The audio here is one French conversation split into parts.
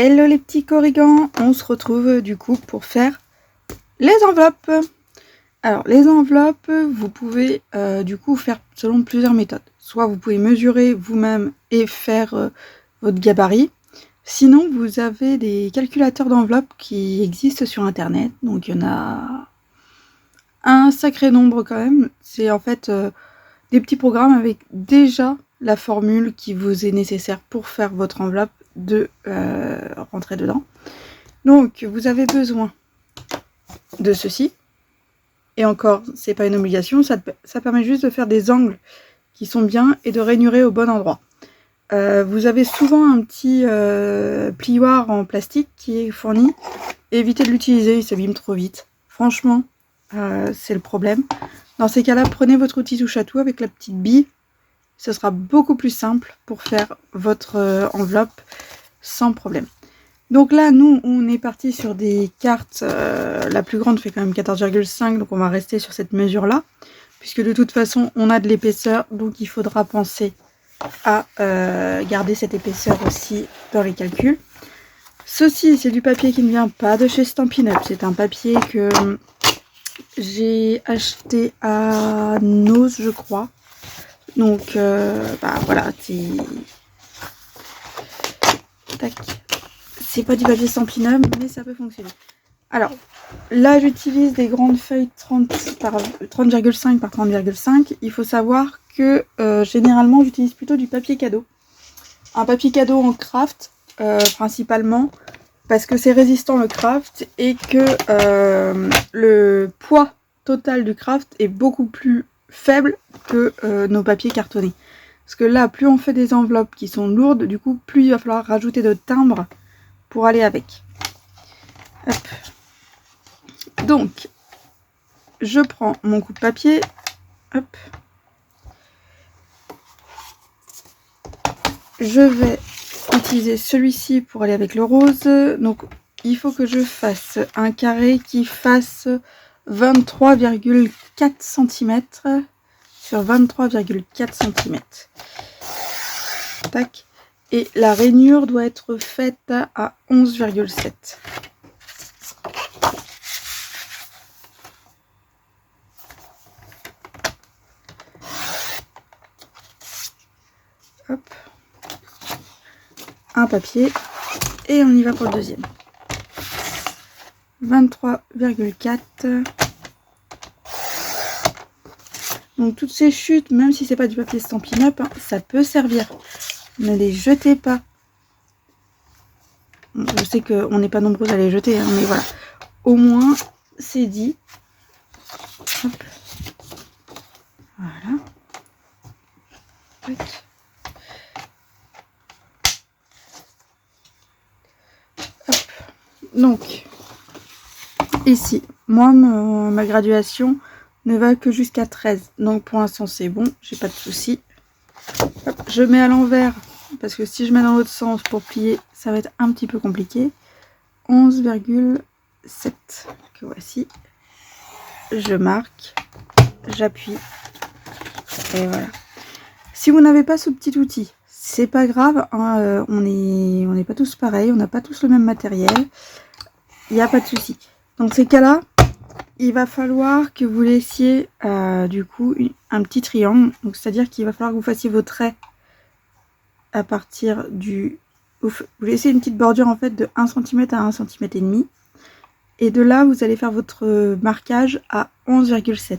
Hello les petits corrigans, on se retrouve du coup pour faire les enveloppes. Alors les enveloppes, vous pouvez du coup faire selon plusieurs méthodes. Soit vous pouvez mesurer vous-même et faire votre gabarit. Sinon vous avez des calculateurs d'enveloppes qui existent sur internet. Donc il y en a un sacré nombre quand même. C'est en fait des petits programmes avec déjà la formule qui vous est nécessaire pour faire votre enveloppe de rentrer dedans. Donc vous avez besoin de ceci, et encore c'est pas une obligation, ça permet juste de faire des angles qui sont bien et de rainurer au bon endroit. Vous avez souvent un petit plioir en plastique qui est fourni. Évitez de l'utiliser, il s'abîme trop vite, franchement c'est le problème. Dans ces cas là, prenez votre outil touche à tout avec la petite bille. Ce sera beaucoup plus simple pour faire votre enveloppe sans problème. Donc là, nous, on est parti sur des cartes. La plus grande fait quand même 14,5, donc on va rester sur cette mesure-là. Puisque de toute façon, on a de l'épaisseur, donc il faudra penser à garder cette épaisseur aussi dans les calculs. Ceci, c'est du papier qui ne vient pas de chez Stampin' Up. C'est un papier que j'ai acheté à Nose, je crois. Donc, voilà, c'est pas du papier Stampin' Up, mais ça peut fonctionner. Alors, là, j'utilise des grandes feuilles 30,5 par 30,5. Il faut savoir que, généralement, j'utilise plutôt du papier cadeau. Un papier cadeau en craft, principalement, parce que c'est résistant le craft et que le poids total du craft est beaucoup plus faible que nos papiers cartonnés. Parce que là, plus on fait des enveloppes qui sont lourdes, du coup, plus il va falloir rajouter de timbres pour aller avec. Hop. Donc, je prends mon coup de papier. Hop. Je vais utiliser celui-ci pour aller avec le rose. Donc, il faut que je fasse un carré qui fasse 23,4 cm sur 23,4 cm. Tac. Et la rainure doit être faite à 11,7. Hop. Un papier. Et on y va pour le deuxième. 23,4. Donc toutes ces chutes, même si c'est pas du papier Stampin' Up, hein, ça peut servir. Ne les jetez pas. Je sais qu'on n'est pas nombreux à les jeter, hein, mais voilà. Au moins, c'est dit. Hop. Voilà. Hop. Donc, ici, moi, ma graduation ne va que jusqu'à 13. Donc pour l'instant, c'est bon, j'ai pas de soucis. Hop, je mets à l'envers. Parce que si je mets dans l'autre sens pour plier, ça va être un petit peu compliqué. 11,7 que voici. Je marque, j'appuie et voilà. Si vous n'avez pas ce petit outil, c'est pas grave, hein, on n'est pas tous pareils, on n'a pas tous le même matériel. Il n'y a pas de souci. Dans ces cas-là, il va falloir que vous laissiez du coup un petit triangle. Donc c'est-à-dire qu'il va falloir que vous fassiez vos traits à partir du... Vous laissez une petite bordure en fait de 1 cm à 1 cm et demi. Et de là, vous allez faire votre marquage à 11,7.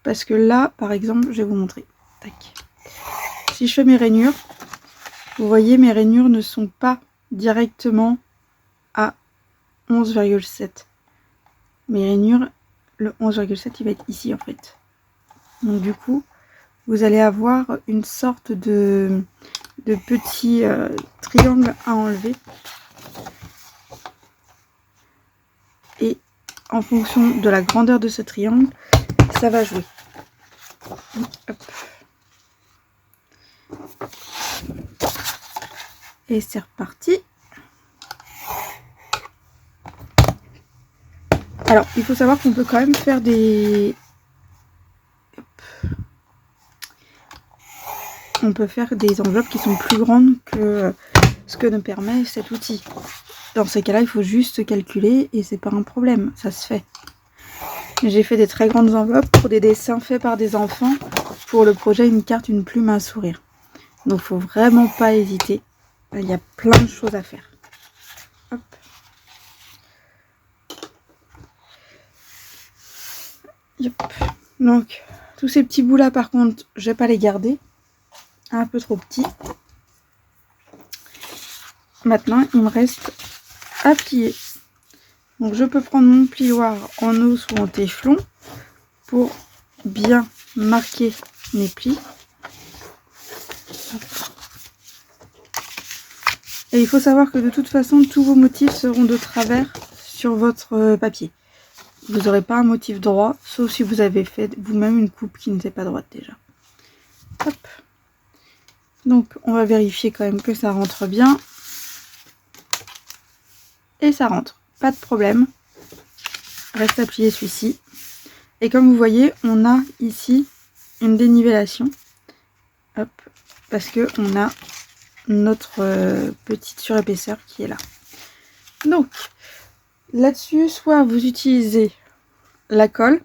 Parce que là, par exemple, je vais vous montrer. Tac. Si je fais mes rainures, vous voyez, mes rainures ne sont pas directement à 11,7. Mes rainures, le 11,7, il va être ici en fait. Donc du coup, vous allez avoir une sorte de petit triangle à enlever. Et en fonction de la grandeur de ce triangle, ça va jouer. Hop. Et c'est reparti. Alors, il faut savoir qu'on peut quand même faire des... On on peut faire des enveloppes qui sont plus grandes que ce que nous permet cet outil. Dans ces cas-là, il faut juste calculer et c'est pas un problème, ça se fait. J'ai fait des très grandes enveloppes pour des dessins faits par des enfants pour le projet Une carte, une plume, un sourire. Donc faut vraiment pas hésiter, il y a plein de choses à faire. Hop. Yep. Donc tous ces petits bouts là par contre, je vais pas les garder, un peu trop petits. Maintenant il me reste à plier. Donc je peux prendre mon plioir en os ou en téflon pour bien marquer mes plis. Et il faut savoir que de toute façon tous vos motifs seront de travers sur votre papier. Vous n'aurez pas un motif droit, sauf si vous avez fait vous-même une coupe qui n'était pas droite déjà. Hop. Donc on va vérifier quand même que ça rentre bien. Et ça rentre, pas de problème. Reste à plier celui-ci. Et comme vous voyez, on a ici une dénivellation. Hop, parce que on a notre petite surépaisseur qui est là. Donc là-dessus, soit vous utilisez la colle.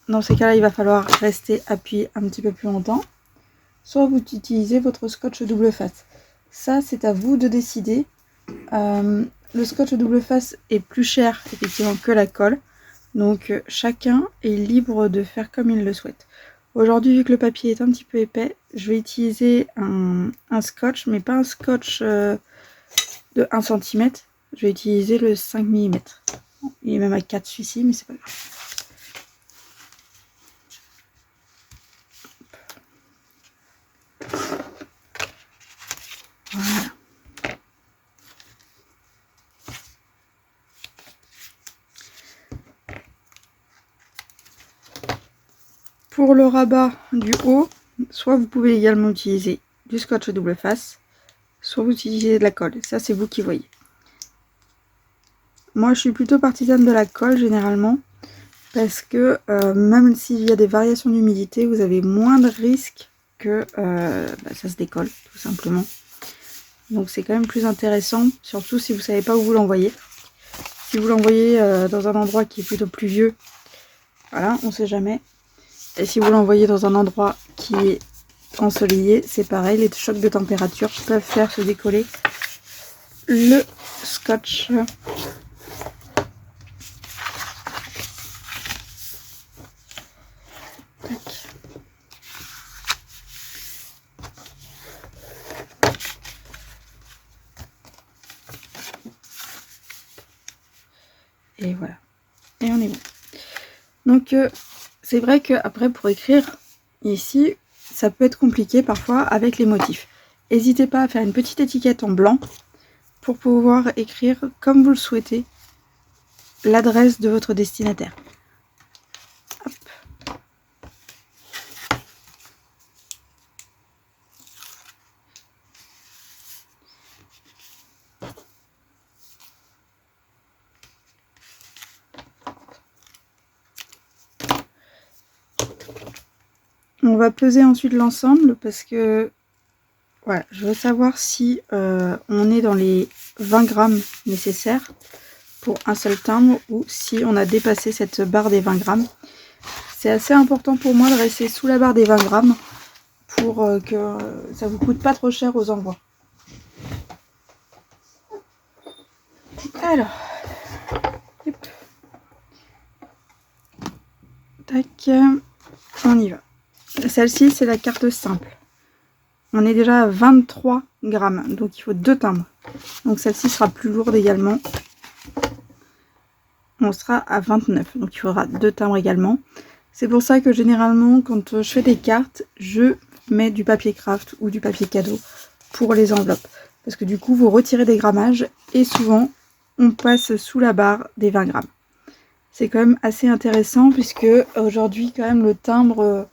Dans ces cas-là, il va falloir rester appuyé un petit peu plus longtemps. Soit vous utilisez votre scotch double face. Ça, c'est à vous de décider. Le scotch double face est plus cher effectivement que la colle. Donc chacun est libre de faire comme il le souhaite. Aujourd'hui, vu que le papier est un petit peu épais, je vais utiliser un scotch, mais pas un scotch de 1 cm. Je vais utiliser le 5 mm. Il est même à 4 celui-ci, mais c'est pas grave. Voilà. Pour le rabat du haut, soit vous pouvez également utiliser du scotch double face, soit vous utilisez de la colle. Ça, c'est vous qui voyez. Moi, je suis plutôt partisane de la colle généralement, parce que même s'il y a des variations d'humidité, vous avez moins de risques que ça se décolle, tout simplement. Donc c'est quand même plus intéressant, surtout si vous ne savez pas où vous l'envoyez. Si vous l'envoyez dans un endroit qui est plutôt pluvieux, voilà, on ne sait jamais. Et si vous l'envoyez dans un endroit qui est ensoleillé, c'est pareil, les chocs de température peuvent faire se décoller le scotch. Tac. Et voilà. Et on est bon. Donc c'est vrai que après pour écrire ici, ça peut être compliqué parfois avec les motifs. N'hésitez pas à faire une petite étiquette en blanc pour pouvoir écrire comme vous le souhaitez l'adresse de votre destinataire. Hop. On va peser ensuite l'ensemble parce que voilà, je veux savoir si on est dans les 20 grammes nécessaires pour un seul timbre ou si on a dépassé cette barre des 20 grammes. C'est assez important pour moi de rester sous la barre des 20 grammes pour que ça vous coûte pas trop cher aux envois. Alors, hop. Tac, on y va. Celle-ci, c'est la carte simple. On est déjà à 23 grammes, donc il faut 2 timbres. Donc celle-ci sera plus lourde également. On sera à 29, donc il faudra 2 timbres également. C'est pour ça que généralement, quand je fais des cartes, je mets du papier craft ou du papier cadeau pour les enveloppes. Parce que du coup, vous retirez des grammages et souvent, on passe sous la barre des 20 grammes. C'est quand même assez intéressant puisque aujourd'hui, quand même, le timbre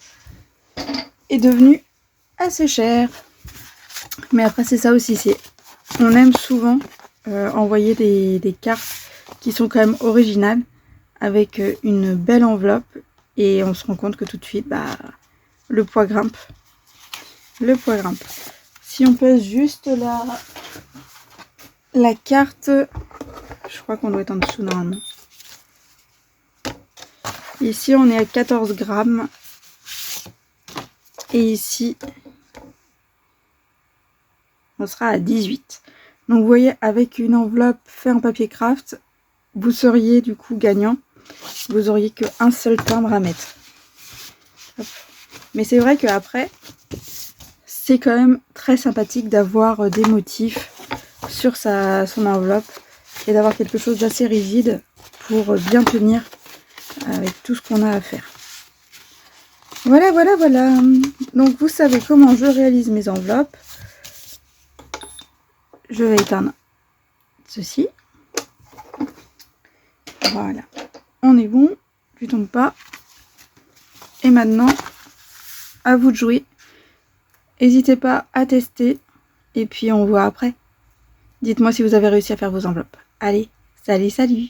est devenu assez cher. Mais après, c'est ça aussi, on aime souvent envoyer des cartes qui sont quand même originales avec une belle enveloppe et on se rend compte que tout de suite, le poids grimpe. Le poids grimpe. Si on pèse juste la carte, je crois qu'on doit être en dessous normalement. Ici on est à 14 grammes. Et ici, on sera à 18. Donc vous voyez, avec une enveloppe faite en papier craft, vous seriez du coup gagnant. Vous auriez qu'un seul timbre à mettre. Hop. Mais c'est vrai qu'après, c'est quand même très sympathique d'avoir des motifs sur son enveloppe et d'avoir quelque chose d'assez rigide pour bien tenir avec tout ce qu'on a à faire. Voilà, voilà, voilà. Donc vous savez comment je réalise mes enveloppes. Je vais éteindre ceci. Voilà. On est bon. Tu tombes pas. Et maintenant, à vous de jouer. N'hésitez pas à tester. Et puis on voit après. Dites-moi si vous avez réussi à faire vos enveloppes. Allez, salut, salut!